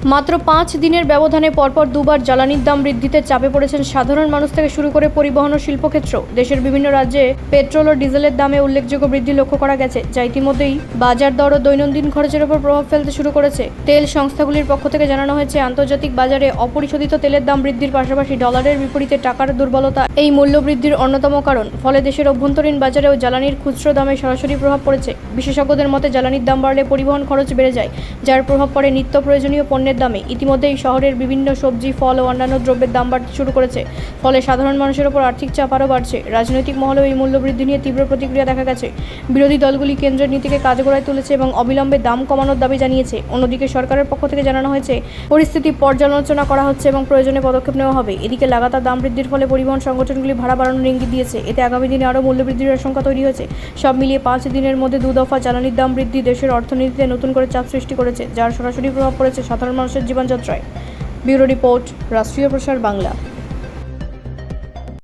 মাত্র 5 দিনের ব্যবধানে পরপর দুবার জ্বালানির দাম বৃদ্ধিতে চাপে পড়েছেন সাধারণ মানুষ থেকে শুরু করে পরিবহন ও শিল্পক্ষেত্র। দেশের বিভিন্ন রাজ্যে পেট্রোল ও ডিজেলের দামে উল্লেখযোগ্য বৃদ্ধি লক্ষ্য করা গেছে, যা ইতিমধ্যেই বাজার দর ও দৈনন্দিন খরচের উপর প্রভাব ফেলতে শুরু করেছে। তেল সংস্থাগুলির পক্ষ থেকে জানানো হয়েছে, আন্তর্জাতিক বাজারে অপরিশোধিত তেলের দাম বৃদ্ধির পাশাপাশি ডলারের বিপরীতে টাকার দুর্বলতা এই মূল্য বৃদ্ধির অন্যতম কারণ। ফলে দেশের অভ্যন্তরীণ বাজারেও জ্বালানির খুচরো দামে সরাসরি প্রভাব পড়েছে। বিশেষজ্ঞদের মতে, জ্বালানির দাম বাড়লে পরিবহন খরচ বেড়ে যায়, যার প্রভাব পড়ে নিত্য প্রয়োজনীয় পণ্যের দামে। ইতিমধ্যেই শহরের বিভিন্ন সবজি, ফল ও অন্যান্য দ্রব্যের দাম বাড়তে শুরু করেছে, ফলে সাধারণ মানুষের উপর আর্থিক চাপ আরও বাড়ছে। রাজনৈতিক মহলেও এই মূল্যবৃদ্ধি নিয়ে তীব্র প্রতিক্রিয়া দেখা গেছে। বিরোধী দলগুলি কেন্দ্রের নীতিকে কাজগড়ায় তুলেছে এবং অবিলম্বে দাম কমানোর দাবি জানিয়েছে। অন্যদিকে সরকারের পক্ষ থেকে জানানো হয়েছে, পরিস্থিতি পর্যালোচনা করা হচ্ছে এবং প্রয়োজনে পদক্ষেপ নেওয়া হবে। এদিকে লাগাতার দাম বৃদ্ধির ফলে পরিবহন সংগঠনগুলি ভাড়া বাড়ানোর ইঙ্গিত দিয়েছে। এতে আগামী দিনে আরও মূল্যবৃদ্ধির আশঙ্কা তৈরি হয়েছে। সব মিলিয়ে 5 দিনের মধ্যে 2 দফা জ্বালানির দাম বৃদ্ধি দেশের অর্থনীতিতে নতুন করে চাপ সৃষ্টি করেছে, যার সরাসরি প্রভাব পড়েছে সাধারণ মানুষের জীবনযাত্রায়। ব্যুরো রিপোর্ট, রাষ্ট্রীয় প্রসার বাংলা।